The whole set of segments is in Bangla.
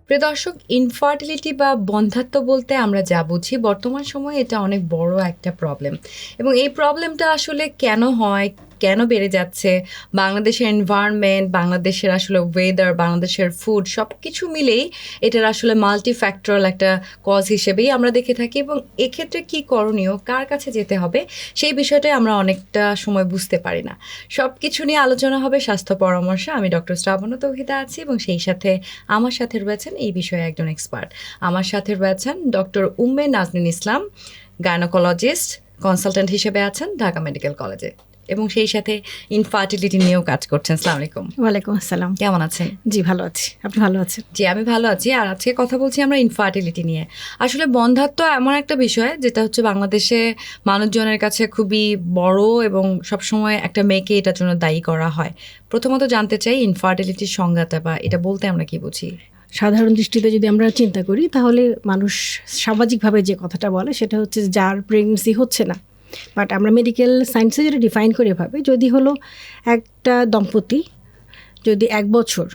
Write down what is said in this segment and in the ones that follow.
প্রিয় দর্শক, ইনফার্টিলিটি বা বন্ধ্যাত্ব বলতে আমরা যা বুঝি বর্তমান সময়ে এটা অনেক বড় একটা প্রবলেম। এবং এই প্রবলেমটা আসলে কেন হয়, কেন বেড়ে যাচ্ছে, বাংলাদেশের এনভায়রনমেন্ট, বাংলাদেশের আসলে ওয়েদার, বাংলাদেশের ফুড সব কিছু মিলেই এটার আসলে মাল্টিফ্যাক্টরাল একটা কজ হিসেবেই আমরা দেখে থাকি। এবং এক্ষেত্রে কী করণীয়, কার কাছে যেতে হবে, সেই বিষয়টাই আমরা অনেকটা সময় বুঝতে পারি না। সব কিছু নিয়ে আলোচনা হবে স্বাস্থ্য পরামর্শ। আমি ডক্টর শ্রাবণী তৌহিদা আছি এবং সেই সাথে আমার সাথে রয়েছেন এই বিষয়ে একজন এক্সপার্ট। আমার সাথে রয়েছেন ডক্টর উম্মে নাজনীন ইসলাম, গাইনোকোলজিস্ট, কনসালটেন্ট হিসেবে আছেন ঢাকা মেডিকেল কলেজে এবং সেই সাথে ইনফার্টিলিটি নিয়েও কাজ করছেন। আসসালামু আলাইকুম। ওয়ালাইকুম আসসালাম। কেমন আছেন? জি ভালো আছি, আপনি ভালো আছেন? জি আমি ভালো আছি। আর আজকে কথা বলছি আমরা ইনফার্টিলিটি নিয়ে। আসলে বন্ধ্যাত্ব এমন একটা বিষয় যেটা হচ্ছে বাংলাদেশে মানুষজনের কাছে খুবই বড় এবং সবসময় একটা মেয়েকে এটার জন্য দায়ী করা হয়। প্রথমত জানতে চাই ইনফার্টিলিটির সংজ্ঞাটা বা এটা বলতে আমরা কি বুঝি? সাধারণ দৃষ্টিতে যদি আমরা চিন্তা করি তাহলে মানুষ সামাজিকভাবে যে কথাটা বলে সেটা হচ্ছে যার প্রেগনেন্সি হচ্ছে না। বাট আমরা মেডিকেল সায়েন্সে যেটা ডিফাইন করে ভাবে, যদি হলো একটা দম্পতি যদি 1 বছর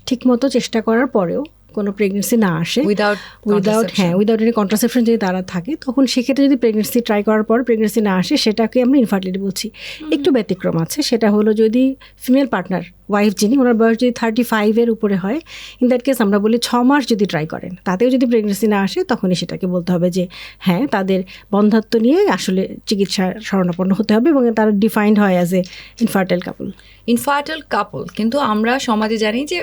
ঠিকমতো চেষ্টা করার পরেও কোনো প্রেগনেন্সি না আসে, উইদাউট এনি কন্ট্রাসেপশন যদি তারা থাকে, তখন সেক্ষেত্রে যদি প্রেগনেন্সি ট্রাই করার পর প্রেগনেন্সি না আসে সেটাকে আমরা ইনফার্টিলিটি বলছি। একটু ব্যতিক্রম আছে, সেটা হলো যদি ফিমেল পার্টনার, ওয়াইফ যিনি, ওনার বয়স যদি 35-এর উপরে হয়, ইন দ্যাট কেস আমরা বলি 6 মাস যদি ট্রাই করেন তাতেও যদি প্রেগনেন্সি না আসে, তখনই সেটাকে বলতে হবে যে হ্যাঁ তাদের বন্ধ্যাত্ব নিয়ে আসলে চিকিৎসা শরণাপন্ন হতে হবে এবং তারা ডিফাইন্ড হয় অ্যাজ এ ইনফার্টাইল কাপল। কিন্তু আমরা সমাজে জানি যে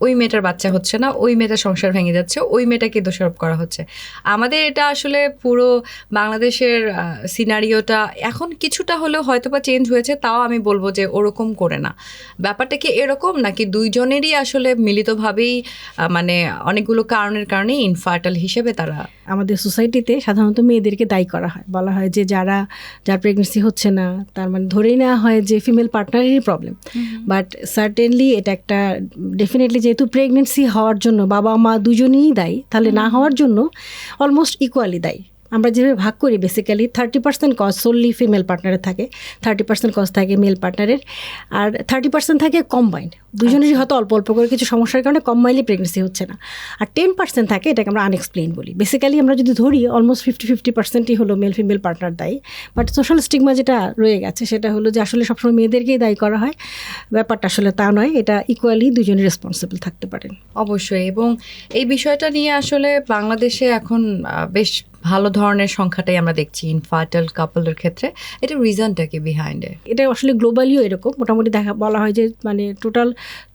ওই মেয়েটার বাচ্চা হচ্ছে না, ওই মেয়েটার সংসার ভেঙে যাচ্ছে, ওই মেয়েটাকে দোষারোপ করা হচ্ছে। আমাদের এটা আসলে পুরো বাংলাদেশের সিনারিওটা এখন কিছুটা হলেও হয়তো বা চেঞ্জ হয়েছে, তাও আমি বলবো যে ওরকম করে না। ব্যাপারটা কি এরকম নাকি দুইজনেরই আসলে মিলিতভাবেই মানে অনেকগুলো কারণের কারণেই ইনফার্টাইল হিসেবে তারা? আমাদের সোসাইটিতে সাধারণত মেয়েদেরকে দায়ী করা হয়, বলা হয় যে যার প্রেগনেন্সি হচ্ছে না তার মানে ধরেই নেওয়া হয় যে ফিমেল পার্টনারেরই প্রবলেম। বাট সার্টেনলি এটা একটা ডেফিনেটলি, যেহেতু প্রেগনেন্সি হওয়ার জন্য বাবা মা দুজনেই দায়ী, তাহলে না হওয়ার জন্য অলমোস্ট ইকুয়ালি দায়ী। আমরা যেভাবে ভাগ করি বেসিক্যালি 30% কজ সোললি ফিমেল পার্টনারের থাকে, 30% কজ থাকে মেল পার্টনারের, আর 30% থাকে কম্বাইন্ড, দুজনেরই হয়তো অল্প অল্প করে কিছু সমস্যার কারণে কম্বাইনলি প্রেগনেন্সি হচ্ছে না। আর 10% থাকে, এটাকে আমরা আনএক্সপ্লেইন বলি। বেসিক্যালি আমরা যদি ধরি অলমোস্ট 50-50%ই হলো মেল ফিমেল পার্টনার দায়ী। বাট সোশ্যাল স্টিগমা যেটা রয়ে গেছে সেটা হলো যে আসলে সবসময় মেয়েদেরকেই দায়ী করা হয়। ব্যাপারটা আসলে তা নয়, এটা ইকুয়ালি দুজনই রেসপন্সিবল থাকতে পারেন। অবশ্যই। এবং এই বিষয়টা নিয়ে আসলে বাংলাদেশে এখন বেশ ভালো ধরনের সংখ্যাটাই আমরা দেখছি ইনফার্টাইল কাপলের ক্ষেত্রে। এটা রিজনটা কি বিহাইন্ডে? এটা আসলে গ্লোবালিও এরকম, মোটামুটি বলা হয় যে মানে টোটাল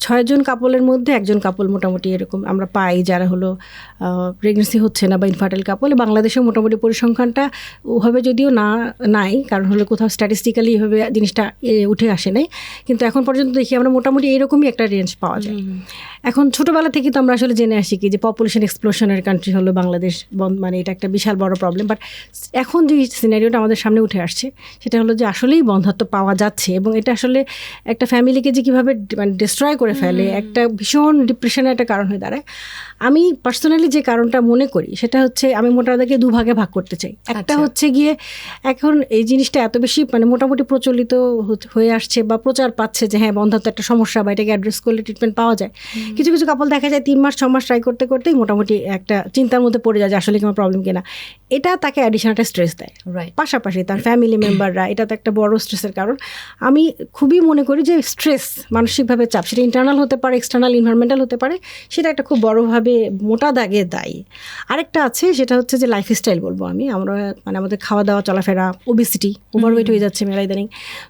6 জন কাপলের মধ্যে 1 জন কাপল মোটামুটি এরকম আমরা পাই যারা হলো প্রেগনেন্সি হচ্ছে না বা ইনফার্টাইল কাপল। বাংলাদেশেও মোটামুটি পরিসংখ্যানটা ওভাবে যদিও নাই, কারণ হলো কোথাও স্ট্যাটিস্টিক্যালি এভাবে জিনিসটা উঠে আসে নাই, কিন্তু এখন পর্যন্ত দেখি আমরা মোটামুটি এরকমই একটা রেঞ্জ পাওয়া যায়। এখন ছোটোবেলা থেকে তো আমরা আসলে জেনে আসি কি যে পপুলেশন এক্সপ্লোশনের কান্ট্রি হলো বাংলাদেশ, মানে এটা একটা বিশাল বড় প্রবলেম। বাট এখন যে সিনারিওটা আমাদের সামনে উঠে আসছে সেটা হলো যে আসলেই বন্ধ্যাত্ব পাওয়া যাচ্ছে এবং এটা আসলে একটা ফ্যামিলিকে যে কীভাবে মানে ডিস্ট্রয় করে ফেলে, একটা ভীষণ ডিপ্রেশনের একটা কারণ হয়ে দাঁড়ায়। আমি পার্সোনালি যে কারণটা মনে করি সেটা হচ্ছে, আমি মোটামুটি 2 ভাগে ভাগ করতে চাই। একটা হচ্ছে গিয়ে এখন এই জিনিসটা এত বেশি মানে মোটামুটি প্রচলিত হয়ে আসছে বা প্রচার পাচ্ছে যে হ্যাঁ বন্ধ্যাত্ব একটা সমস্যা বা এটাকে অ্যাড্রেস করলে ট্রিটমেন্ট পাওয়া যায়। কিছু কিছু কাপল দেখা যায় 3 মাস 6 মাস ট্রাই করতে করতেই মোটামুটি একটা চিন্তার মধ্যে পড়ে যায় যে আসলে কোনো প্রবলেম কিনা। এটা তাকে অ্যাডিশনাল একটা স্ট্রেস দেয়। পাশাপাশি তার ফ্যামিলি মেম্বাররা, এটা তো একটা বড় স্ট্রেসের কারণ। আমি খুবই মনে করি যে স্ট্রেস, মানসিকভাবে চাপ, সেটা ইন্টারনাল হতে পারে, এক্সটার্নাল এনভায়রনমেন্টাল হতে পারে, সেটা একটা খুব বড়োভাবে মোটা দাগে দায়ী। আরেকটা আছে সেটা হচ্ছে যে লাইফস্টাইল বলবো আমরা মানে আমাদের খাওয়া দাওয়া চলাফেরা, ওবেসিটি, ওভারওয়েট হয়ে যাচ্ছে মেয়েরা ইদানিং।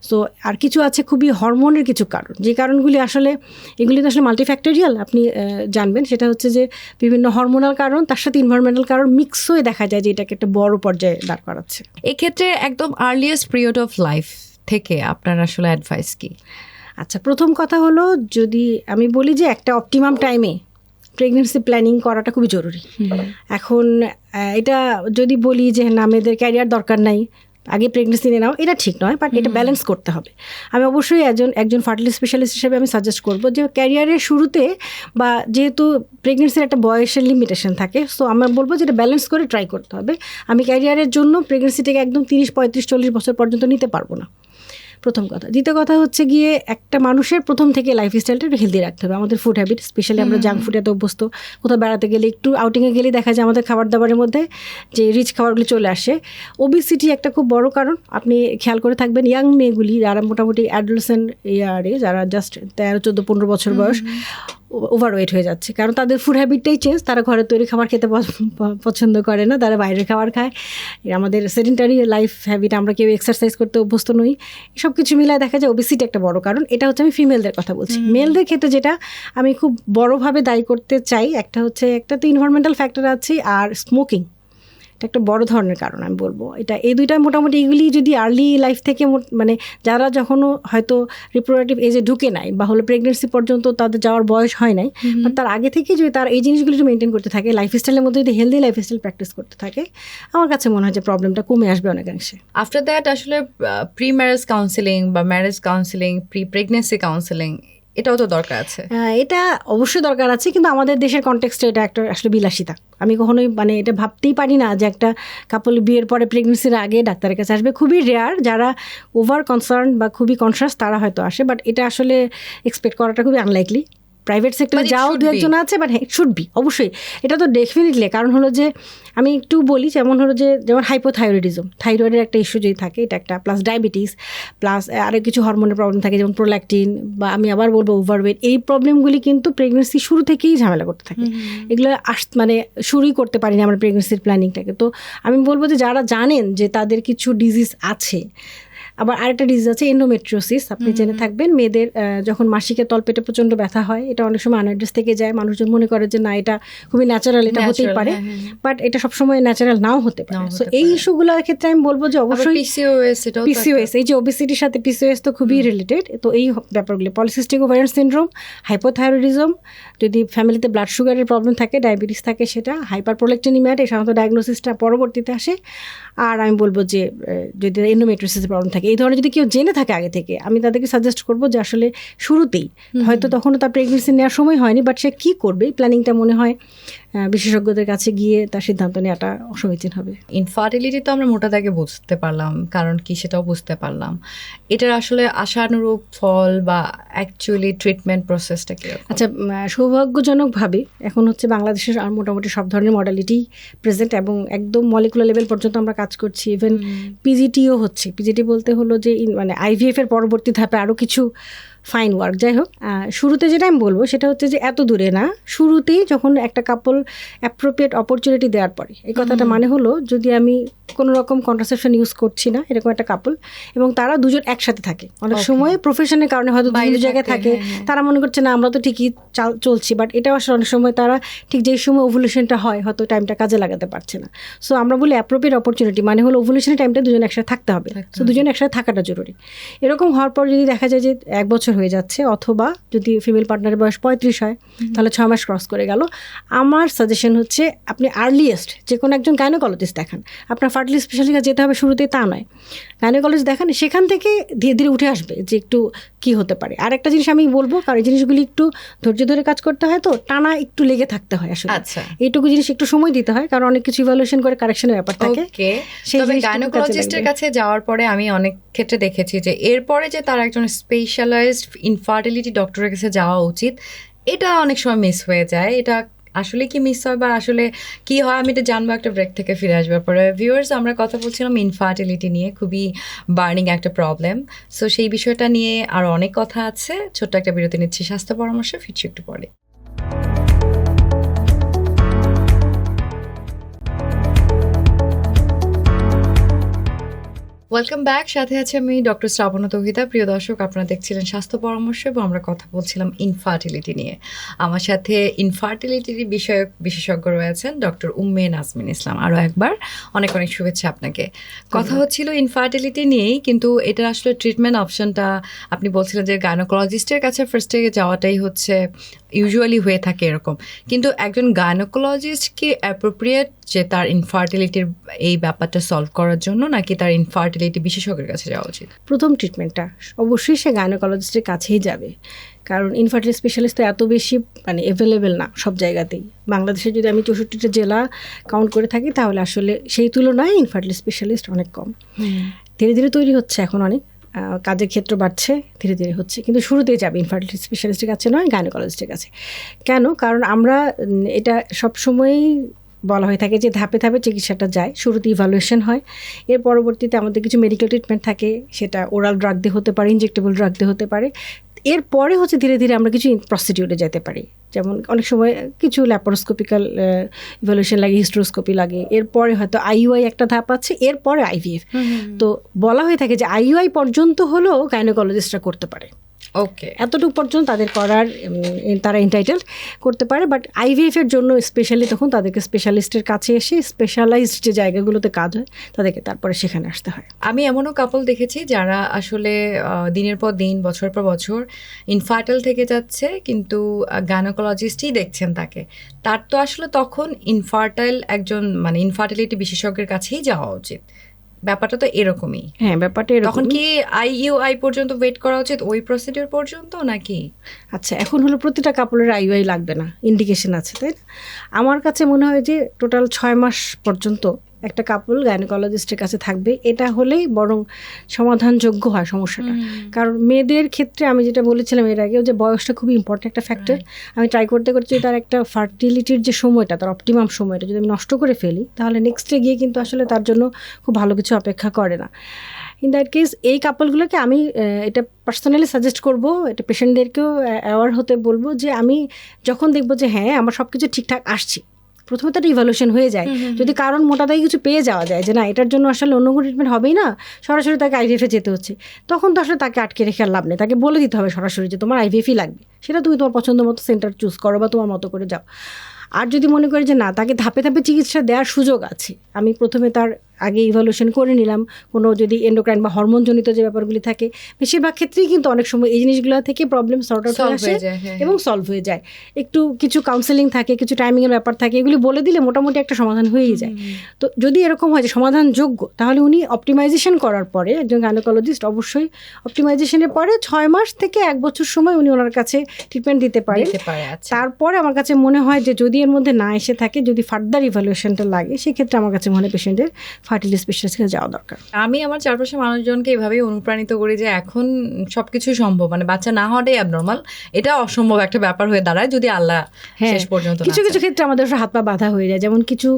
সো আর কিছু আছে খুবই হরমোনের কিছু কারণ, যে কারণগুলি আসলে এগুলি তো আসলে মাল্টিফ্যাক্টোরিয়াল, আপনি জানবেন। সেটা হচ্ছে যে বিভিন্ন হরমোনাল কারণ তার সাথে এনভায়রনমেন্টাল কারণ মিক্স হয়ে দেখা যায় যে এটাকে একটা বড় পর্যায়ে দাঁড় করাচ্ছে। এক্ষেত্রে একদম আর্লিয়েস্ট পিরিয়ড অফ লাইফ থেকে আপনার আসলে অ্যাডভাইস কি? আচ্ছা, প্রথম কথা হলো, যদি আমি বলি যে একটা অপটিমাম টাইমে প্রেগনেন্সি প্ল্যানিং করাটা খুবই জরুরি। এখন এটা যদি বলি যে না মেয়েদের ক্যারিয়ার দরকার নাই, আগে প্রেগনেন্সি নিয়ে নাও, এটা ঠিক নয়। বাট এটা ব্যালেন্স করতে হবে। আমি অবশ্যই একজন ফার্টিলিটি স্পেশালিস্ট হিসেবে আমি সাজেস্ট করবো যে ক্যারিয়ারের শুরুতে বা যেহেতু প্রেগনেন্সির একটা বয়সের লিমিটেশন থাকে, সো আমরা বলবো যে এটা ব্যালেন্স করে ট্রাই করতে হবে। আমি ক্যারিয়ারের জন্য প্রেগনেন্সিটাকে একদম 30, 35, 40 বছর পর্যন্ত নিতে পারবো না। প্রথম কথা। দ্বিতীয় কথা হচ্ছে গিয়ে একটা মানুষের প্রথম থেকে লাইফস্টাইলটা একটু হেলদি রাখতে হবে। আমাদের ফুড হ্যাবিট, স্পেশালি আমরা জাঙ্ক ফুডে তো অভ্যস্ত। কোথাও বেড়াতে গেলে, একটু আউটিংয়ে গেলে দেখা যায় আমাদের খাবার দাবারের মধ্যে যে রিচ খাবারগুলি চলে আসে। ওবেসিটি একটা খুব বড় কারণ। আপনি খেয়াল করে থাকবেন ইয়াং মেয়েগুলি যারা মোটামুটি অ্যাডোলেসেন্ট ইয়ারে, যারা জাস্ট 13, 14, 15 বছর বয়স, ওভারওয়েট হয়ে যাচ্ছে। কারণ তাদের ফুড হ্যাবিটটাই চেঞ্জ। তারা ঘরে তৈরি খাবার খেতে পছন্দ করে না, তারা বাইরের খাবার খায়। আমাদের সেডেন্টারি লাইফ হ্যাবিট, আমরা কেউ এক্সারসাইজ করতে অভ্যস্ত নই। সব কিছু মিলায় দেখা যায় ওবেসিটি একটা বড় কারণ। এটা হচ্ছে আমি ফিমেলদের কথা বলছি। মেলদের ক্ষেত্রে যেটা আমি খুব বড়োভাবে দায়ী করতে চাই, একটা হচ্ছে, একটা তো ইনভায়রনমেন্টাল ফ্যাক্টর আছে, আর স্মোকিং এটা একটা বড় ধরনের কারণ আমি বলবো। এটা এই দুইটা মোটামুটি এগুলি যদি আর্লি লাইফ থেকে মানে যারা যখনও হয়তো রিপ্রোডাক্টিভ এজে ঢুকে নাই বা হলো প্রেগনেন্সি পর্যন্ত তাদের যাওয়ার বয়স হয় নাই, বাট তার আগে থেকে যদি তার এই জিনিসগুলি যদি মেনটেন করতে থাকে, লাইফস্টাইলের মধ্যে যদি হেলদি লাইফস্টাইল প্র্যাকটিস করতে থাকে, আমার কাছে মনে হয় যে প্রবলেমটা কমে আসবে অনেকাংশে। আফটার দ্যাট আসলে প্রি ম্যারেজ কাউন্সেলিং বা marriage counselling, pre pregnancy counselling, এটাও তো দরকার আছে। এটা অবশ্যই দরকার আছে, কিন্তু আমাদের দেশের কনটেক্সটে এটা একটা আসলে বিলাসিতা। আমি কখনোই মানে এটা ভাবতেই পারি না যে একটা কাপল বিয়ের পরে প্রেগনেন্সির আগে ডাক্তারের কাছে আসবে। খুবই রেয়ার, যারা ওভার কনসার্ন বা খুবই কনসাস তারা হয়তো আসে, বাট এটা আসলে এক্সপেক্ট করাটা খুবই আনলাইকলি। প্রাইভেট সেক্টরে যাও দু একজন আছে, বাট হ্যাঁ, ইট শুড বি, অবশ্যই এটা তো ডেফিনেটলি। কারণ হলো যে আমি একটু বলি, যেমন হলো যে যেমন হাইপোথাইরয়েডিজম, থাইরয়েডের একটা ইস্যু যদি থাকে, এটা একটা, প্লাস ডায়াবেটিস, প্লাস আরও কিছু হরমোনের প্রবলেম থাকে যেমন প্রোল্যাকটিন, বা আমি আবার বলবো ওভারওয়েট। এই প্রবলেমগুলি কিন্তু প্রেগনেন্সি শুরু থেকেই ঝামেলা করতে থাকে। এগুলো মানে শুরুই করতে পারি না আমরা প্রেগনেন্সির প্ল্যানিংটাকে। তো আমি বলবো যে যারা জানেন যে তাদের কিছু ডিজিজ আছে, আবার আরেকটা ডিজিজ আছে এন্ডোমেট্রিওসিস, আপনি জেনে থাকবেন। মেয়েদের যখন মাসিকের তলপেটে প্রচণ্ড ব্যথা হয়, এটা অনেক সময় আনঅ্যাড্রেস থেকে যায়। মানুষজন মনে করে যে না, এটা খুবই ন্যাচারাল, এটা হতেই পারে, বাট এটা সবসময় ন্যাচারাল নাও হতে পারে। সো এই ইস্যুগুলোর ক্ষেত্রে আমি বলবো যে অবশ্যই পিসিওএস, এই যে ওবেসিটির সাথে পিসিওএস তো খুবই রিলেটেড। তো এই ব্যাপারগুলো, পলিসিস্টিক ওভারিয়ান সিনড্রোম, হাইপোথাইরয়েডিজম, যদি ফ্যামিলিতে ব্লাড সুগারের প্রবলেম থাকে, ডায়াবেটিস থাকে, সেটা হাইপার প্রোল্যাকটিনিমিয়া, এই সাধারণত ডায়াগনোসিসটা পরবর্তীতে আসে। আর আমি বলবো যে যদি এন্ডোমেট্রিওসিসের প্রবলেম থাকে, এই ধরনের যদি কেউ জেনে থাকে আগে থেকে, আমি তাদেরকে সাজেস্ট করবো যে আসলে শুরুতেই, হয়তো তখনও তার প্রেগনেন্সি নেওয়ার সময় হয়নি, বাট সে কী করবে প্ল্যানিংটা মনে হয় বিশেষজ্ঞদের কাছে গিয়ে তার সিদ্ধান্ত নেওয়াটা সমীচীন হবে। ইনফার্টিলিটি তো আমরা মোটা দাগে বুঝতে পারলাম, কারণ কি সেটাও বুঝতে পারলাম। এটার আসলে আশানুরূপ ফল বা অ্যাকচুয়ালি ট্রিটমেন্ট প্রসেসটা কি? আচ্ছা, সৌভাগ্যজনকভাবে এখন হচ্ছে বাংলাদেশের আর মোটামুটি সব ধরনের মডালিটি প্রেজেন্ট, এবং একদম মলিকুলার লেভেল পর্যন্ত আমরা কাজ করছি। ইভেন পিজিটিও হচ্ছে। পিজিটি বলতে হলো যে মানে আইভিএফ এর পরবর্তী ধাপে আরও কিছু ফাইন ওয়ার্ক। যাই হোক, শুরুতে যেটা আমি বলবো সেটা হচ্ছে যে এত দূরে না, শুরুতেই যখন একটা কাপল অ্যাপ্রোপ্রিয়েট অপরচুনিটি দেওয়ার পরে, এই কথাটা মানে হলো যদি আমি কোনো রকম কন্ট্রাসেপশন ইউজ করছি না এরকম একটা কাপল, এবং তারা দুজন একসাথে থাকে, অনেক সময় প্রফেশনের কারণে হয়তো দু জায়গায় থাকে, তারা মনে করছে না আমরা তো ঠিকই চলছি, বাট এটা আসলে অনেক সময় তারা ঠিক যেই সময় ওভুলেশনটা হয় হয়তো টাইমটা কাজে লাগাতে পারছে না। সো আমরা বলি অ্যাপ্রোপ্রিয়েট অপরচুনিটি মানে হলো ওভুলেশনের টাইমটা দুজন একসাথে থাকতে হবে। সো দুজন একসাথে থাকাটা জরুরি। এরকম হওয়ার পর যদি দেখা যায় যে 1 বছর হয়ে যাচ্ছে, অথবা যদি ফিমেল পার্টনারের বয়স 35 হয়, তাহলে 6 মাস ক্রস করে গেল, আমার সাজেশন হচ্ছে আপনি আর্লিয়েস্ট যে কোনো একজন গাইনোকোলজিস্ট দেখান। আপনার ফার্টিলিটি স্পেশালিস্টের কাছে যেতে হবে শুরুতেই তা নয়, গাইনোকোলজিস্ট দেখান, সেখান থেকে ধীরে ধীরে উঠে আসবে যে একটু কী হতে পারে। আর একটা জিনিস আমি বলবো, কারণ এই জিনিসগুলি একটু ধৈর্য ধরে কাজ করতে হয়, তো টানা একটু লেগে থাকতে হয় আসলে। আচ্ছা, এইটুকু জিনিস একটু সময় দিতে হয়, কারণ অনেক কিছু ইভ্যালুয়েশন করে কারেকশনের ব্যাপার থাকে। তবে গাইনোকোলজিস্টের কাছে যাওয়ার পরে আমি অনেক ক্ষেত্রে দেখেছি যে এরপরে যে তার একজন স্পেশালাইজড ইনফার্টিলিটি ডক্টরের কাছে যাওয়া উচিত, এটা অনেক সময় মিস হয়ে যায়। এটা আসলে কি মিস হয় বা আসলে কি হয় আমি এটা জানবো একটা ব্রেক থেকে ফিরে আসবার পরে। ভিউয়ার্স, আমরা কথা বলছিলাম ইনফার্টিলিটি নিয়ে, খুবই বার্নিং একটা প্রবলেম। সো সেই বিষয়টা নিয়ে আরও অনেক কথা আছে। ছোট্ট একটা বিরতি নিচ্ছি, স্বাস্থ্য পরামর্শ ফিরছি একটু পরে। ওয়েলকাম ব্যাক, সাথে আছে আমি ডক্টর শ্রাবণা তৌহিদা। প্রিয় দর্শক, আপনারা দেখছিলেন স্বাস্থ্য পরামর্শ এবং আমরা কথা বলছিলাম ইনফার্টিলিটি নিয়ে। আমার সাথে ইনফার্টিলিটির বিষয়ক বিশেষজ্ঞ রয়েছেন ডক্টর উম্মে নাজমিন ইসলাম। আরও একবার অনেক অনেক শুভেচ্ছা আপনাকে। কথা হচ্ছিল ইনফার্টিলিটি নিয়েই, কিন্তু এটার আসলে ট্রিটমেন্ট অপশনটা আপনি বলছিলেন যে গাইনোকোলজিস্টের কাছে ফার্স্টে যাওয়াটাই হচ্ছে ইউজুয়ালি হয়ে থাকে এরকম, কিন্তু একজন গাইনোকোলজিস্ট কি অ্যাপ্রোপ্রিয়েট যে তার ইনফার্টিলিটির এই ব্যাপারটা সলভ করার জন্য, নাকি তার ইনফার্টিলিটি বিশেষজ্ঞের কাছে যাওয়া উচিত? প্রথম ট্রিটমেন্টটা অবশ্যই সে গাইনোকোলজিস্টের কাছেই যাবে, কারণ ইনফার্টিলিটি স্পেশালিস্ট তো এত বেশি মানে অ্যাভেলেবেল না সব জায়গাতেই। বাংলাদেশে যদি আমি 64টা জেলা কাউন্ট করে থাকি, তাহলে আসলে সেই তুলনায় ইনফার্টিলিটি স্পেশালিস্ট অনেক কম। ধীরে ধীরে তৈরি হচ্ছে এখন অনেক, কাজের ক্ষেত্র বাড়ছে, ধীরে ধীরে হচ্ছে, কিন্তু শুরুতেই যাবে ইনফার্টিলিটি স্পেশালিস্টের কাছে নয়, গাইনোকোলজিস্টের কাছে। কেন? কারণ আমরা এটা সবসময়ই বলা হয়ে থাকে যে ধাপে ধাপে চিকিৎসাটা যায়। শুরুতে ইভ্যালুয়েশন হয়, এর পরবর্তীতে আমাদের কিছু মেডিকেল ট্রিটমেন্ট থাকে, সেটা ওরাল ড্রাগ দিয়ে হতে পারে, ইনজেক্টেবল ড্রাগ দিয়ে হতে পারে। এরপরে হচ্ছে ধীরে ধীরে আমরা কিছু প্রসিডিউরে যেতে পারি, যেমন অনেক সময় কিছু ল্যাপারোস্কোপিক্যাল ইভ্যালুয়েশন লাগে, হিস্ট্রোস্কোপি লাগে, এরপরে হয়তো আইইউআই একটা ধাপ আছে, এরপরে আইভিএফ। তো বলা হয়ে থাকে যে আইইউআই পর্যন্ত হলেও গাইনোকোলজিস্টরা করতে পারে, ওকে, এতটুকু পর্যন্ত তাদের করার তারা এন্টাইটেল করতে পারে। বাট আইভিএফ এর জন্য স্পেশালি তখন তাদেরকে স্পেশালিস্টের কাছে এসে স্পেশালাইজড যে জায়গাগুলোতে কাজ হয় তাদেরকে তারপরে সেখানে আসতে হয়। আমি এমনও কাপল দেখেছি যারা আসলে দিনের পর দিন, বছর পর বছর ইনফার্টাইল থেকে যাচ্ছে, কিন্তু গাইনোকোলজিস্টই দেখছেন তাকে। তার তো আসলে তখন ইনফার্টাইল একজন মানে ইনফার্টিলিটি বিশেষজ্ঞের কাছেই যাওয়া উচিত। ব্যাপারটা তো এরকমই। হ্যাঁ, ব্যাপারটা তখন কি আইইউআই পর্যন্ত ওয়েট করা উচিত, ওই প্রসিডিউর পর্যন্ত নাকি? আচ্ছা, এখন হলো প্রতিটা কাপড়ের আইইউআই লাগবে না, ইন্ডিকেশন আছে, তাই না? আমার কাছে মনে হয় যে টোটাল 6 মাস পর্যন্ত একটা কাপল গাইনোকোলজিস্টের কাছে থাকবে, এটা হলেই বরং সমাধানযোগ্য হয় সমস্যাটা। কারণ মেয়েদের ক্ষেত্রে আমি যেটা বলেছিলাম এর আগেও, যে বয়সটা খুবই ইম্পর্টেন্ট একটা ফ্যাক্টর। আমি ট্রাই করতে করতে তার একটা ফার্টিলিটির যে সময়টা, তার অপটিমাম সময়টা যদি আমি নষ্ট করে ফেলি, তাহলে নেক্সটে গিয়ে কিন্তু আসলে তার জন্য খুব ভালো কিছু অপেক্ষা করে না। ইন দ্যাট কেস এই কাপলগুলোকে আমি এটা পার্সোনালি সাজেস্ট করব, এটা পেশেন্টদেরকেও অ্যাওয়ার হতে বলবো, যে আমি যখন দেখবো যে হ্যাঁ আমার সব কিছু ঠিকঠাক আসছে, প্রথমে তো একটা ইভ্যালুয়েশন হয়ে যায়। যদি কারণ মোটা দাগে কিছু পেয়ে যাওয়া যায় যে না এটার জন্য আসলে অন্য কোনো ট্রিটমেন্ট হবেই না, সরাসরি তাকে আইভিএফে যেতে হচ্ছে, তখন তো আসলে তাকে আটকে রেখে আর লাভ নেই। তাকে বলে দিতে হবে সরাসরি যে তোমার আইভিএফই লাগবে, সেটা তুমি তোমার পছন্দ মতো সেন্টার চুজ করো বা তোমার মতো করে যাও। আর যদি মনে করি যে না, তাকে ধাপে ধাপে চিকিৎসা দেওয়ার সুযোগ আছে, আমি প্রথমে তার আগে ইভ্যালুয়েশন করে নিলাম, কোনো যদি এন্ডোক্রাইন বা হরমোনজনিত যে ব্যাপারগুলি থাকে, বেশিরভাগ ক্ষেত্রেই কিন্তু অনেক সময় এই জিনিসগুলো থেকে প্রবলেম সর্ট আউট হয়ে আসে এবং সলভ হয়ে যায়। একটু কিছু কাউন্সেলিং থাকে, কিছু টাইমিংয়ের ব্যাপার থাকে, এগুলি বলে দিলে মোটামুটি একটা সমাধান হয়েই যায়। তো যদি এরকম হয় যে সমাধানযোগ্য, তাহলে উনি অপটিমাইজেশন করার পরে, একজন গাইনোকোলজিস্ট অবশ্যই অপটিমাইজেশনের পরে 6 মাস থেকে 1 বছর সময় উনি ওনার কাছে ট্রিটমেন্ট দিতে পারেন। তারপরে আমার কাছে মনে হয় যে যদি এর মধ্যে না এসে থাকে, যদি ফার্দার ইভ্যালুয়েশনটা লাগে, সেক্ষেত্রে আমার কাছে মনে হয় পেশেন্টের ফার্টিলিটি স্পেশালিস্টকে যাওয়া দরকার। আমি আমার চারপাশে মানুষজনকে এভাবেই অনুপ্রাণিত করি যে এখন সবকিছুই সম্ভব, মানে বাচ্চা না হওয়াটাই অ্যাবনর্মাল, এটা অসম্ভব একটা ব্যাপার হয়ে দাঁড়ায় যদি আল্লাহ শেষ পর্যন্ত। কিছু কিছু ক্ষেত্রে আমাদের হাত পা বাঁধা হয়ে যায়, যেমন কিছু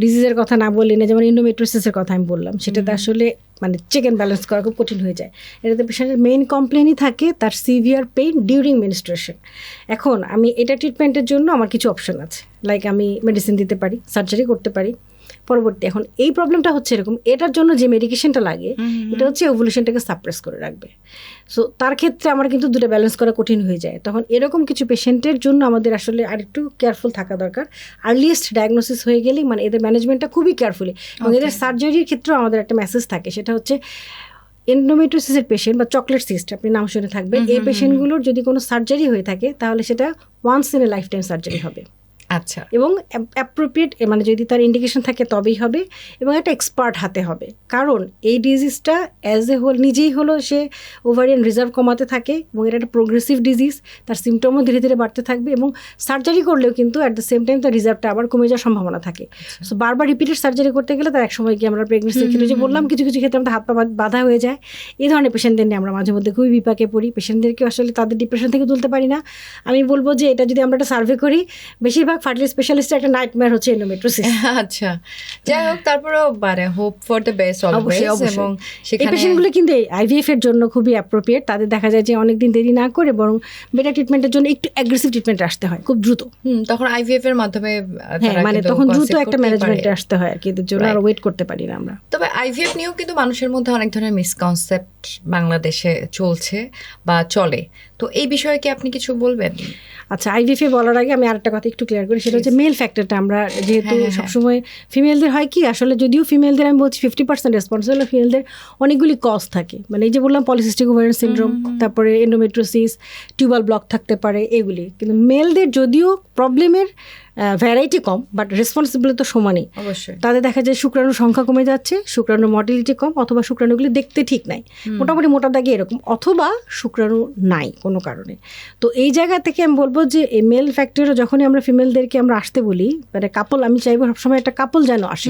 ডিজিজের কথা না বললে না, যেমন এন্ডোমেট্রিওসিসের কথা আমি বললাম, সেটাতে আসলে মানে চেক অ্যান্ড ব্যালেন্স করা খুব কঠিন হয়ে যায়। এটাতে পেশেন্টের মেইন কমপ্লেনই থাকে তার সিভিয়ার পেইন ডিউরিং মেনস্ট্রুয়েশন। এখন আমি এটা ট্রিটমেন্টের জন্য আমার কিছু অপশন আছে, লাইক আমি মেডিসিন দিতে পারি, সার্জারি করতে পারি পরবর্তী। এখন এই প্রবলেমটা হচ্ছে এরকম, এটার জন্য যে মেডিকেশনটা লাগে এটা হচ্ছে ওভুলেশনটাকে সাপ্রেস করে রাখবে। সো তার ক্ষেত্রে আমার কিন্তু দুটো ব্যালেন্স করা কঠিন হয়ে যায়। তখন এরকম কিছু পেশেন্টের জন্য আমাদের আসলে আরেকটু কেয়ারফুল থাকা দরকার। আর্লিয়েস্ট ডায়াগনোসিস হয়ে গেলেই মানে এদের ম্যানেজমেন্টটা খুবই কেয়ারফুলি, এবং এদের সার্জারির ক্ষেত্রেও আমাদের একটা মেসেজ থাকে, সেটা হচ্ছে এন্ডোমেট্রিওসিসের পেশেন্ট বা চকলেট সিস্ট, আপনি নাম শুনে থাকবেন, এই পেশেন্টগুলোর যদি কোনো সার্জারি হয়ে থাকে তাহলে সেটা once in a lifetime surgery হবে। আচ্ছা, এবং অ্যাপ্রোপ্রিয়েট, মানে যদি তার ইন্ডিকেশন থাকে তবেই হবে, এবং একটা এক্সপার্ট হাতে হবে। কারণ এই ডিজিজটা অ্যাজ এ হোল নিজেই হলো সে ওভারিয়ান রিজার্ভ কমাতে থাকে, এবং এটা একটা প্রোগ্রেসিভ ডিজিজ, তার সিমটমও ধীরে ধীরে বাড়তে থাকবে, এবং সার্জারি করলেও কিন্তু অ্যাট দ্য সেম টাইম তার রিজার্ভটা আবার কমে যাওয়ার সম্ভাবনা থাকে। সো বারবার রিপিটেড সার্জারি করতে গেলে তার এক সময় গিয়ে আমরা প্রেগনেন্সির ক্ষেত্রে যে বললাম কিছু কিছু ক্ষেত্রে আমাদের হাত পা বাঁধা হয়ে যায়। এই ধরনের পেশেন্টদের নিয়ে আমরা মাঝে মধ্যে খুবই বিপাকে পড়ি, পেশেন্টদেরকে আসলে তাদের ডিপ্রেশন থেকে তুলতে পারি না। আমি বলবো যে এটা যদি আমরা একটা সার্ভে করি, বেশিরভাগ ফার্টিলিটি স্পেশালিস্টের একটা নাইটমেয়ার হচ্ছে এন্ডোমেট্রিওসিস। আচ্ছা, যাই হোক, তারপরেও মানে hope for the best always. এবং এই পেশেন্টগুলো কিন্তু আইভিএফ এর জন্য খুবই অ্যাপ্রোপ্রিয়েট। তাদের দেখা যায় যে অনেকদিন দেরি না করে বরং বেটার ট্রিটমেন্টের জন্য একটু অ্যাগ্রেসিভ ট্রিটমেন্টে আসতে হয় খুব দ্রুত। তখন আইভিএফ এর মাধ্যমে মানে তখন দ্রুত একটা ম্যানেজমেন্টে আসতে হয় আর কি, এদের জন্য আর ওয়েট করতে পারি না আমরা। তবে আইভিএফ নিয়েও কিন্তু মানুষের মধ্যে অনেক ধরনের মিসকনসেপ্ট বাংলাদেশে চলছে বা চলে, তো এই বিষয়ে কি আপনি কিছু বলবেন? আচ্ছা, আইভিএফ বলার আগে আমি আরেকটা কথা একটু ক্লিয়ার করি, সেটা হচ্ছে মেল ফ্যাক্টরটা। আমরা যেহেতু সবসময় ফিমেলদের হয় কি, আসলে যদিও ফিমেলদের আমি বলছি 50% রেসপন্সিবল, ফিমেলদের অনেকগুলি কজ থাকে, মানে এই যে বললাম পলিসিস্টিক ওভারিয়ান সিনড্রোম, তারপরে এন্ডোমেট্রিওসিস, টিউবাল ব্লক থাকতে পারে, এগুলি। কিন্তু মেলদের যদিও প্রবলেমের ভ্যারাইটি কম বাট রেসপন্সিবিলিটি তো সমানই। অবশ্যই তাদের দেখা যায় শুক্রাণুর সংখ্যা কমে যাচ্ছে, শুক্রাণুর মর্টিলিটি কম, অথবা শুক্রাণুগুলি দেখতে ঠিক নাই, মোটামুটি মোটা দাগে এরকম, অথবা শুক্রাণু নাই কোনো কারণে। তো এই জায়গা থেকে আমি বলবো যে এই মেল ফ্যাক্টরে যখনই আমরা ফিমেলদেরকে আমরা আসতে বলি, মানে কাপল, আমি চাইবো সবসময় একটা কাপল যেন আসে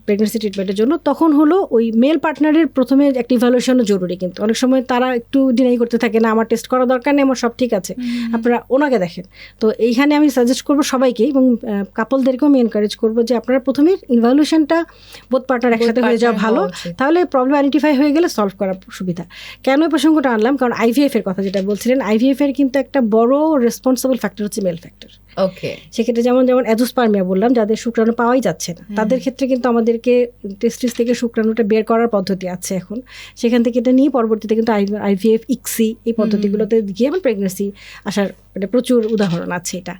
প্রেগনেন্সি ট্রিটমেন্টের জন্য, তখন হলো ওই মেল পার্টনারের প্রথমে একটা ইভ্যালুয়েশনও জরুরি। কিন্তু অনেক সময় তারা একটু ডিনাই করতে থাকে, না আমার টেস্ট করা দরকার নেই, আমার সব ঠিক আছে, আপনারা ওনাকে দেখেন। তো এইখানে আমি সাজেস্ট করবো সবাইকে, এবং কাপলদেরকেও আমি এনকারেজ করবো যে আপনারা প্রথমে ইভ্যালুয়েশনটা বোথ পার্টনার একসাথে হয়ে যাওয়া ভালো, তাহলে প্রবলেম আইডেন্টিফাই হয়ে গেলে সলভ করা সুবিধা। কেন এই প্রসঙ্গটা আনলাম, কারণ আইভিএফ এর কথা যেটা বলছিলেন, আইভিএফ এর কিন্তু একটা বড় রেসপন্সিবল ফ্যাক্টর হচ্ছে মেল ফ্যাক্টর। ওকে, সেক্ষেত্রে যেমন অ্যাজোস্পার্মিয়া বললাম, যাদের শুক্রাণু পাওয়াই যাচ্ছে না, তাদের ক্ষেত্রে কিন্তু আমাদেরকে টেস্টিস থেকে শুক্রাণুটা বের করার পদ্ধতি আছে এখন, সেখান থেকে এটা নিয়ে পরবর্তীতে কিন্তু আইভিএফ, ইক্সি এই পদ্ধতিগুলোতে গিয়ে আমার প্রেগনেন্সি আসার মানে প্রচুর উদাহরণ আছে এটা।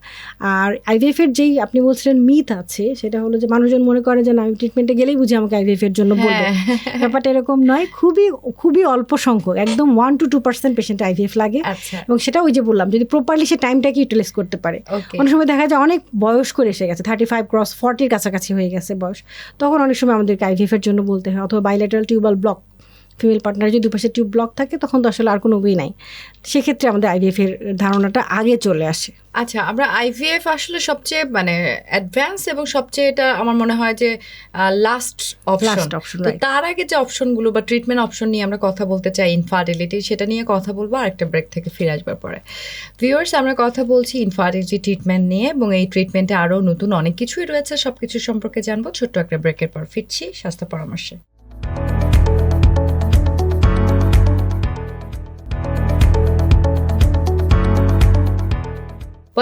আর আইভিএফ এর যেই আপনি বলছিলেন মিথ আছে, সেটা হলো যে মানুষজন মনে করে যে না, আমি ট্রিটমেন্টে গেলেই বুঝি আমাকে আইভিএফ এর জন্য বলবে। ব্যাপারটা এরকম নয়, খুবই খুবই অল্প সংখ্যক, একদম 1 to 2% পেশেন্টে আইভিএফ লাগে। এবং সেটা ওই যে বললাম, যদি প্রপারলি সে টাইমটাকে ইউটিলাইজ করতে পারে। অনেক সময় দেখা যায় অনেক বয়স করে এসে গেছে, 35 ক্রস 40 কাছাকাছি হয়ে গেছে বয়স, তখন অনেক সময় আমাদেরকে আইভিএফ এর জন্য বলতে হয়, অথবা bilateral tubal block, female partner যদি দুপাশে টিউব ব্লক থাকে, তখন তো আসলে আর কোনো ওয়ে নাই, সেক্ষেত্রে আমাদের আইভিএফ এর ধারণাটা আগে চলে আসে। আচ্ছা, আমরা আইভিএফ আসলে সবচেয়ে মানে অ্যাডভান্স এবং সবচেয়ে এটা আমার মনে হয় যে লাস্ট অপশন। তার আগে যে অপশনগুলো বা ট্রিটমেন্ট অপশন নিয়ে আমরা কথা বলতে চাই, ইনফার্টিলিটি, সেটা নিয়ে কথা বলবো আরেকটা ব্রেক থেকে ফিরে আসবার পরে। ভিউয়ার্স, আমরা কথা বলছি ইনফার্টিলিটি ট্রিটমেন্ট নিয়ে, এবং এই ট্রিটমেন্টে আরও নতুন অনেক কিছুই রয়েছে, সব কিছু সম্পর্কে জানবো ছোট্ট একটা ব্রেকের পর। ফিরছি স্বাস্থ্য পরামর্শে।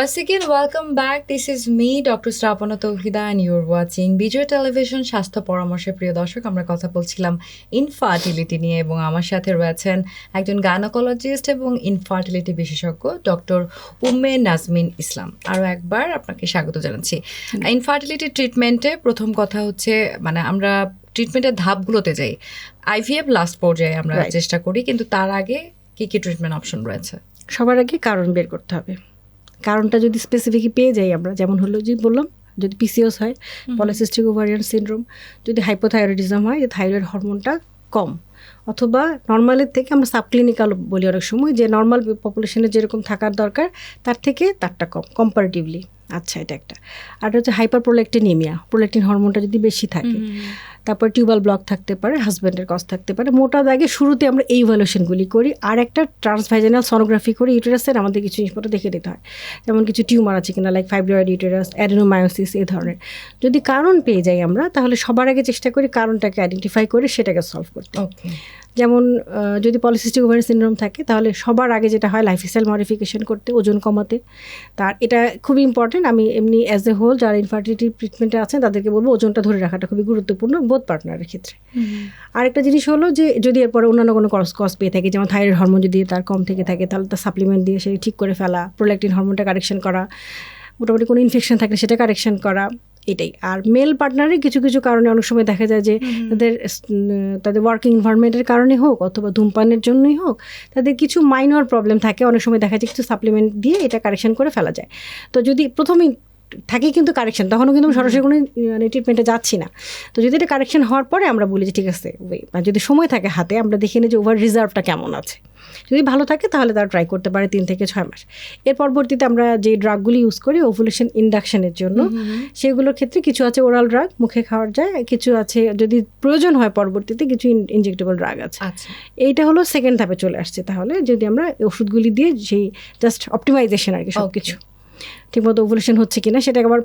Once again, welcome back. This is me, Dr. Strapana Tawhida, and you're watching Bijoy television স্বাস্থ্য পরামর্শে। প্রিয় দর্শক, আমরা কথা বলছিলাম ইনফার্টিলিটি নিয়ে, এবং আমার সাথে রয়েছেন একজন গাইনোকোলজিস্ট এবং ইনফার্টিলিটি বিশেষজ্ঞ ডক্টর উম্মে নাজমিন ইসলাম। আরও একবার আপনাকে স্বাগত জানাচ্ছি। ইনফার্টিলিটি ট্রিটমেন্টে প্রথম কথা হচ্ছে, মানে আমরা ট্রিটমেন্টের ধাপগুলোতে যাই, আইভিএফ লাস্ট পর্যায়ে আমরা চেষ্টা করি, কিন্তু তার আগে কি কি ট্রিটমেন্ট অপশন রয়েছে? সবার আগে কারণ বের করতে হবে। কারণটা যদি স্পেসিফিকই পেয়ে যাই আমরা, যেমন হলো যে বললাম, যদি পিসিওস হয়, পলিসিস্টিক ওভারিয়ান সিনড্রোম, যদি হাইপোথাইরয়েডিজম হয়, যে থাইরয়েড হরমোনটা কম, অথবা নর্মালের থেকে আমরা সাবক্লিনিক্যাল বলি অনেক সময়, যে নর্মাল পপুলেশনে যেরকম থাকার দরকার তার থেকে তারটা কম কম্পারেটিভলি। আচ্ছা, এটা একটা। আর হচ্ছে হাইপার প্রোল্যাক্টিনিমিয়া, প্রোল্যাক্টিন হরমোনটা যদি বেশি থাকে, তারপর টিউবাল ব্লক থাকতে পারে, হাজব্যান্ডের কজ থাকতে পারে। মোটা দাগে শুরুতে আমরা এই ইভ্যালুয়েশনগুলি করি, আর একটা ট্রান্সভাইজানাল সোনোগ্রাফি করে ইউটেরাসের আমাদের কিছু জিনিসপত্র দেখে দিতে হয়, যেমন কিছু টিউমার আছে কিনা, লাইক ফাইব্রয়েড ইউটেরাস, অ্যাডেনোমায়োসিস, এই ধরনের। যদি কারণ পেয়ে যাই আমরা, তাহলে সবার আগে চেষ্টা করি কারণটাকে আইডেন্টিফাই করে সেটাকে সলভ করতে। যেমন যদি পলিসিস্টিক ওভারিয়ান সিনড্রোম থাকে, তাহলে সবার আগে যেটা হয় লাইফস্টাইল মডিফিকেশন করতে, ওজন কমাতে। তার এটা খুবই ইম্পর্টেন্ট। আমি এমনি অ্যাজ এ হোল যারা ইনফার্টিলিটি ট্রিটমেন্টে আছেন তাদেরকে বলবো ওজনটা ধরে রাখাটা খুবই গুরুত্বপূর্ণ বোথ পার্টনারের ক্ষেত্রে। আরেকটা জিনিস হলো যে যদি এরপরে অন্যান্য কোনো কজ পেয়ে থাকে, যেমন থাইরয়েড হরমোন যদি তার কম থেকে থাকে, তাহলে তার সাপ্লিমেন্ট দিয়ে সেটা ঠিক করে ফেলা, প্রোল্যাক্টিন হরমোনটা কারেকশন করা, মোটামুটি কোনো ইনফেকশন থাকলে সেটা কারেকশন করা, এটাই। আর মেল পার্টনারের কিছু কিছু কারণে অনেক সময় দেখা যায় যে তাদের ওয়ার্কিং এনভায়রনমেন্টের কারণে হোক, অথবা ধূমপানের জন্যই হোক, তাদের কিছু মাইনর প্রবলেম থাকে, অনেক সময় দেখা যায় কিছু সাপ্লিমেন্ট দিয়ে এটা কারেকশন করে ফেলা যায়। তো যদি প্রথমেই থাকে কিন্তু কারেকশন, তখনও কিন্তু সরাসরি কোনো ট্রিটমেন্টে যাচ্ছি না। তো যদি এটা কারেকশন হওয়ার পরে আমরা বলি যে ঠিক আছে, যদি সময় থাকে হাতে, আমরা দেখে নিই যে ওভার রিজার্ভটা কেমন আছে। যদি ভালো থাকে তাহলে তারা ট্রাই করতে পারে 3 থেকে 6 মাস। এর পরবর্তীতে আমরা যে ড্রাগগুলি ইউজ করি ওভুলেশন ইন্ডাকশনের জন্য, সেগুলোর ক্ষেত্রে কিছু আছে ওরাল ড্রাগ, মুখে খাওয়ার যায়, কিছু আছে যদি প্রয়োজন হয় পরবর্তীতে কিছু ইনজেক্টেবল ড্রাগ আছে। এইটা হলো সেকেন্ড ধাপে চলে আসছে। তাহলে যদি আমরা ওষুধগুলি দিয়ে সেই জাস্ট অপটিমাইজেশন আর কি, সব কিছু ঠিকমতো ওভুলেশন হচ্ছে কিনা সেটাকে আবার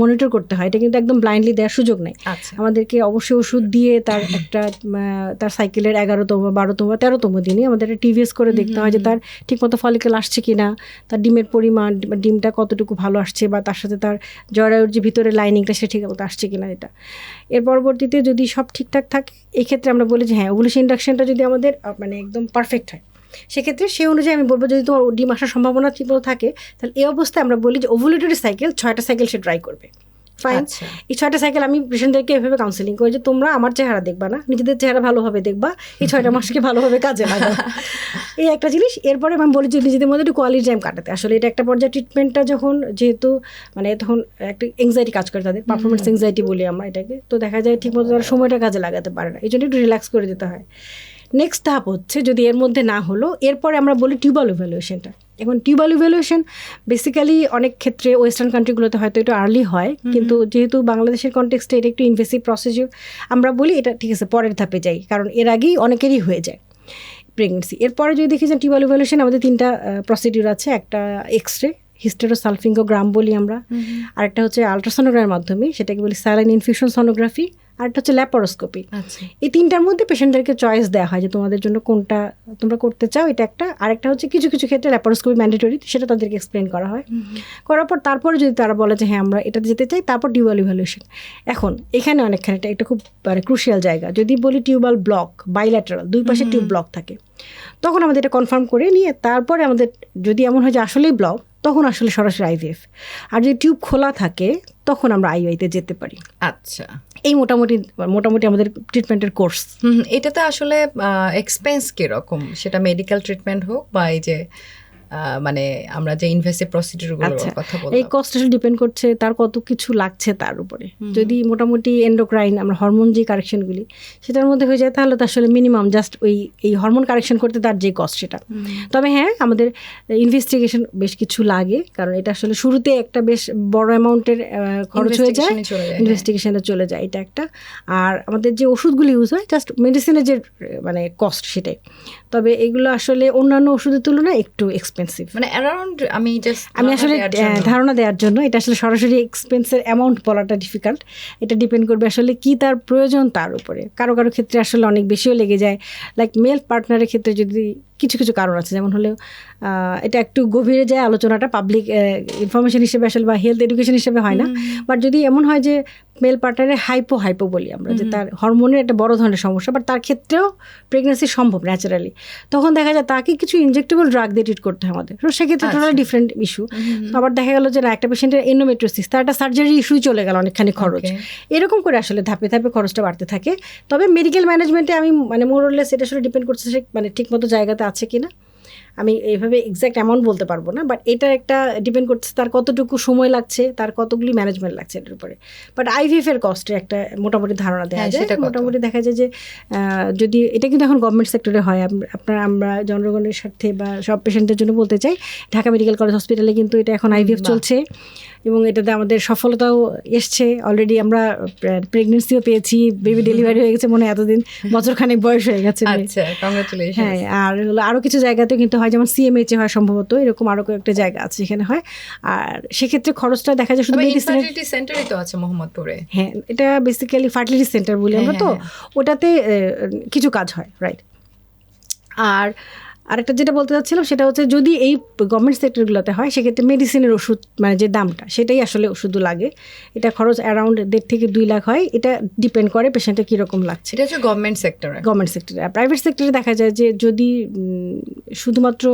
মনিটর করতে হয়। এটা কিন্তু একদম ব্লাইন্ডলি দেওয়ার সুযোগ নেই। আমাদেরকে অবশ্যই ওষুধ দিয়ে তার সাইকেলের 11তম, 12তম, 13তম দিনে আমাদের টিভিএস করে দেখতে হয় যে তার ঠিকমতো ফলিকেল আসছে কিনা, তার ডিমের পরিমাণ, ডিমটা কতটুকু ভালো আসছে, বা তার সাথে তার জরায়ুর যে ভিতরে লাইনিংটা সে ঠিকমতো আসছে কিনা এটা। এর পরবর্তীতে যদি সব ঠিকঠাক থাকে, এই ক্ষেত্রে আমরা বলি যে হ্যাঁ, ওভুলেশন ইন্ডাকশনটা যদি আমাদের মানে একদম পারফেক্ট হয়, সেক্ষেত্রে সেই অনুযায়ী আমি বলবো যদি তোমার ডিম আসার সম্ভাবনা ঠিকমতো থাকে, তাহলে এই অবস্থায় আমরা বলি যে ওভুলেটরি সাইকেল 6টা সাইকেল সে ট্রাই করবে। ফাইন। এই 6টা সাইকেল আমি পেশেন্টদেরকে এভাবে কাউন্সেলিং করি যে তোমরা আমার চেহারা দেখবা না, নিজেদের চেহারা ভালোভাবে দেখবা, এই 6টা মাসকে ভালোভাবে কাজে লাগাও। এই একটা জিনিস। এরপরে আমি বলি যে নিজেদের মধ্যে একটু কোয়ালিটি টাইম কাটাতে। আসলে এটা একটা পর্যায়ে ট্রিটমেন্টটা যখন যেহেতু মানে তখন একটা এংজাইটি কাজ করে তাদের, পারফরমেন্স এংজাইটি বলি আমরা এটাকে, তো দেখা যায় ঠিকমতো তারা সময়টা কাজে লাগাতে পারে না, এই জন্য একটু রিল্যাক্স করে দিতে হয়। নেক্সট ধাপ হচ্ছে যদি এর মধ্যে না হলো, এরপরে আমরা বলি টিউবাল ইভ্যালুয়েশনটা। এখন টিউবাল ইভ্যালুয়েশন বেসিক্যালি অনেক ক্ষেত্রে ওয়েস্টার্ন কান্ট্রিগুলোতে হয়তো একটু আর্লি হয়, কিন্তু যেহেতু বাংলাদেশের কনটেক্সটে এটা একটু ইনভেসিভ প্রসিডিউর, আমরা বলি এটা ঠিক আছে পরের ধাপে যাই, কারণ এর আগেই অনেকেরই হয়ে যায় প্রেগনেন্সি। এরপরে যদি দেখি যে টিউবাল ইভ্যালুয়েশন আমাদের 3টা প্রসিডিউর আছে। একটা এক্সরে, হিস্টেরোসালফিঙ্গোগ্রাম বলি আমরা, আরেকটা হচ্ছে আলট্রাসোনোগ্রামের মাধ্যমে, সেটাকে বলি স্যালাইন ইনফিউশন সোনোগ্রাফি, আরেকটা হচ্ছে ল্যাপারোস্কোপি। এই 3টার মধ্যে পেশেন্টদেরকে চয়েস দেওয়া হয় যে তোমাদের জন্য কোনটা তোমরা করতে চাও, এটা একটা। আরেকটা হচ্ছে কিছু কিছু ক্ষেত্রে ল্যাপারোস্কোপি ম্যান্ডেটরি, সেটা তাদেরকে এক্সপ্লেন করা হয়। করার পর তারপরে যদি তারা বলে যে হ্যাঁ আমরা এটাতে যেতে চাই, তারপর টিউবাল ইভ্যালুয়েশন। এখন এখানে অনেকখানি এটা খুব মানে ক্রুশিয়াল জায়গা। যদি বলি টিউবাল ব্লক, বাইল্যাটারাল, দুই পাশে টিউব ব্লক থাকে, তখন আমাদের এটা কনফার্ম করে নিয়ে তারপরে আমাদের যদি এমন হয় যে আসলেই ব্লক, তখন আসলে সরাসরি আইভিএফ। আর যদি টিউব খোলা থাকে তখন আমরা আইওআইতে যেতে পারি। আচ্ছা, এই মোটামুটি আমাদের ট্রিটমেন্টের কোর্স। এটাতে আসলে এক্সপেন্স কিরকম, সেটা মেডিকেল ট্রিটমেন্ট হোক বা এই যে মানে আমরা যে ইনভেসিভ প্রসিডিউরগুলোর কথা বললাম, এই কস্ট আসলে ডিপেন্ড করছে তার কত কিছু লাগছে তার উপরে। যদি মোটামুটি এন্ডোক্রাইন আমরা হরমোন যে কারেকশনগুলি সেটার মধ্যে হয়ে যায়, তাহলে তো আসলে মিনিমাম জাস্ট এই হরমোন কারেকশন করতে তার যে কস্ট সেটা। তবে হ্যাঁ, আমাদের ইনভেস্টিগেশন বেশ কিছু লাগে, কারণ এটা আসলে শুরুতে একটা বেশ বড় অ্যামাউন্টের খরচ হয়ে যায়, ইনভেস্টিগেশনে চলে যায়, এটা একটা। আর আমাদের যে ওষুধগুলি ইউজ হয়, জাস্ট মেডিসিনের যে মানে কস্ট সেটাই। তবে এগুলো আসলে অন্যান্য ওষুধের তুলনায় একটু এক্সপেন্সিভ। মানে অ্যারাউন্ড আমি আসলে ধারণা দেওয়ার জন্য, এটা আসলে সরাসরি এক্সপেন্সের অ্যামাউন্ট বলাটা ডিফিকাল্ট। এটা ডিপেন্ড করবে আসলে কি তার প্রয়োজন তার উপরে। কারো কারো ক্ষেত্রে আসলে অনেক বেশিও লেগে যায়। লাইক মেল পার্টনারের ক্ষেত্রে যদি কিছু কিছু কারণ আছে, যেমন হলেও এটা একটু গভীরে যায় আলোচনাটা, পাবলিক ইনফরমেশন হিসেবে আসলে বা হেলথ এডুকেশন হিসেবে হয় না। বাট যদি এমন হয় যে মেল পার্টনারের হাইপো বলি আমরা, যে তার হরমোনের একটা বড় ধরনের সমস্যা, বাট তার ক্ষেত্রেও প্রেগনেন্সি সম্ভব ন্যাচারালি, তখন দেখা যায় তাকে কিছু ইনজেক্টেবল ড্রাগ দিয়ে ট্রিট করতে হয় আমাদের। তো সেক্ষেত্রে টোটালি ডিফারেন্ট ইস্যু। আবার দেখা গেল যে না, একটা পেশেন্টের এন্ডোমেট্রিওসিস, তার একটা সার্জারি ইস্যুই চলে গেল, অনেকখানি খরচ। এরকম করে আসলে ধাপে ধাপে খরচটা বাড়তে থাকে। তবে মেডিকেল ম্যানেজমেন্টে আমি মানে মোরলেস এটা আসলে ডিপেন্ড করছে সে মানে ঠিকমতো জায়গাতে আছে কিনা। আমি এইভাবে এক্স্যাক্ট অ্যামাউন্ট বলতে পারবো না, বাট এটা একটা ডিপেন্ড করছে তার কতটুকু সময় লাগছে, তার কতগুলি ম্যানেজমেন্ট লাগছে এটার উপরে। বাট আইভিএফ এর কস্টে একটা মোটামুটি ধারণা দেওয়া যায়। মোটামুটি দেখা যায় যে যদি এটা কিন্তু এখন গভর্নমেন্ট সেক্টরে হয়, আমরা জনগণের স্বার্থে বা সব পেশেন্টদের জন্য বলতে চাই, ঢাকা মেডিকেল কলেজ হসপিটালে কিন্তু এটা এখন আইভিএফ চলছে এবং এটাতে আমাদের সফলতাও এসছে। অলরেডি আমরা প্রেগনেন্সিও পেয়েছি, বেবি ডেলিভারি হয়ে গেছে, মনে হয় এতদিন বছরখানেক বয়স হয়ে গেছে। হ্যাঁ, আর আরও কিছু জায়গাতেও কিন্তু হয়, যেমন সিএমএইচে হয় সম্ভবত, এরকম আরও কয়েকটা জায়গা আছে যেখানে হয়। আর সেক্ষেত্রে খরচটা দেখা যায় শুধু ইনফার্টিলিটি সেন্টারই তো আছে মোহাম্মদপুরে। হ্যাঁ, এটা বেসিক্যালি ফার্টিলিটি সেন্টার বলি আমরা, তো ওটাতে কিছু কাজ হয়, রাইট। আর আরেকটা যেটা বলতে চাচ্ছিলাম সেটা হচ্ছে যদি এই গভর্নমেন্ট সেক্টরগুলোতে হয়, সেক্ষেত্রে মেডিসিনের ওষুধ মানে যে দামটা সেটাই আসলে শুধু লাগে। এটা খরচ অ্যারাউন্ড 1.5 থেকে 2 লাখ হয়। এটা ডিপেন্ড করে পেশেন্টের কীরকম লাগছে। এটা হচ্ছে গভর্নমেন্ট সেক্টরে। আর প্রাইভেট সেক্টরে দেখা যায় যে যদি শুধুমাত্র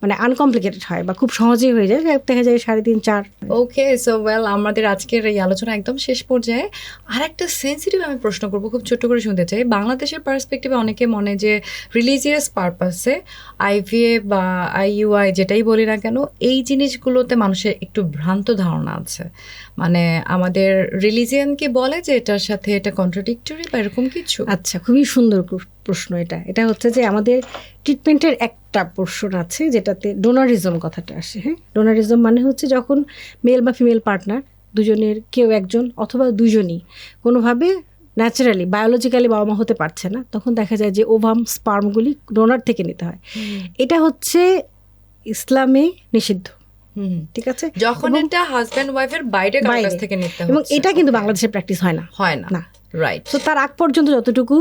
মানে আনকমপ্লিকেটেড হয় বা খুব সহজেই হয়ে যায়, দেখা যায় 3.5-4। ওকে, সো ওয়েল, আমাদের আজকের এই আলোচনা একদম শেষ পর্যায়ে। আর একটা সেন্সিটিভ আমি প্রশ্ন করবো, খুব ছোট্ট করে শুনতে চাই। বাংলাদেশের পার্সপেক্টিভে অনেকে মনে যে রিলিজিয়াস পারপাসে আইভিএফ বা আইইউআই যেটাই বলি না কেন, এই জিনিসগুলোতে মানুষের একটু ভ্রান্ত ধারণা আছে। মানে আমাদের রিলিজিয়ান কি বলে যে এটার সাথে এটা কন্ট্রাডিক্টরি বা এরকম কিছু? আচ্ছা, খুবই সুন্দর প্রশ্ন এটা। এটা হচ্ছে যে আমাদের ট্রিটমেন্টের একটা পোর্শন আছে যেটাতে ডোনারিজম কথাটা আসে। হ্যাঁ, ডোনারিজম মানে হচ্ছে যখন মেল বা ফিমেল পার্টনার দুজনের কেউ একজন অথবা দুজনই কোনোভাবে ন্যাচারালি বায়োলজিক্যালি বাবা মা হতে পারছে না, তখন দেখা যায় যে ওভাম স্পার্মগুলি ডোনার থেকে নিতে হয়। এটা হচ্ছে ইসলামে নিষিদ্ধ। ঠিক আছে, যখন এটা হাজব্যান্ড ওয়াইফের বাইরে কাছ থেকে নিতে হয়, এবং এটা কিন্তু বাংলাদেশে প্র্যাকটিস হয় না। রাইট। তো তার আগ পর্যন্ত যতটুকু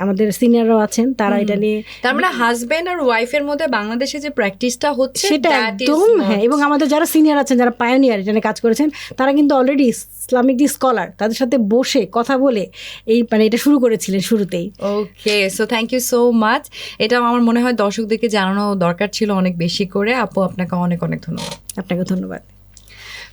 আমাদের সিনিয়ররাও আছেন তারা এটা নিয়ে, তার মানে হাজবেন্ড আর ওয়াইফের মধ্যে বাংলাদেশে যে প্র্যাকটিসটা হচ্ছে সেটা একদম হ্যাঁ। এবং আমাদের যারা সিনিয়র আছেন, যারা পায়োনিয়ার এটা নিয়ে কাজ করেছেন, তারা কিন্তু অলরেডি ইসলামিক যে স্কলার তাদের সাথে বসে কথা বলে এই মানে এটা শুরু করেছিলেন শুরুতেই। Okay, so thank you so much. এটা আমার মনে হয় দর্শকদেরকে জানানো দরকার ছিল অনেক বেশি করে। আপু, আপনাকে অনেক অনেক ধন্যবাদ। আপনাকে ধন্যবাদ।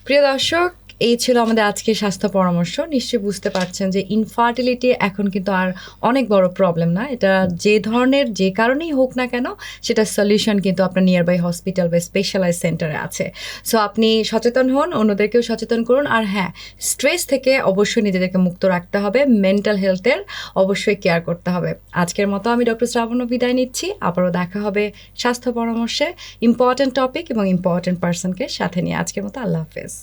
প্রিয় দর্শক, এই ছিল আমাদের আজকের স্বাস্থ্য পরামর্শ। নিশ্চয়ই বুঝতে পারছেন যে ইনফার্টিলিটি এখন কিন্তু আর অনেক বড় প্রবলেম না। এটা যে ধরনের যে কারণেই হোক না কেন সেটার সলিউশন কিন্তু আপনার নিয়ার বাই হসপিটাল বা স্পেশালাইজ সেন্টারে আছে। সো আপনি সচেতন হন, অন্যদেরকেও সচেতন করুন। আর হ্যাঁ, স্ট্রেস থেকে অবশ্যই নিজেদেরকে মুক্ত রাখতে হবে, মেন্টাল হেলথের অবশ্যই কেয়ার করতে হবে। আজকের মতো আমি ডক্টর শ্রাবণ বিদায় নিচ্ছি। আবারও দেখা হবে স্বাস্থ্য পরামর্শে ইম্পর্ট্যান্ট টপিক এবং ইম্পর্ট্যান্ট পার্সনকে সাথে নিয়ে। আজকের মতো আল্লাহ হাফেজ।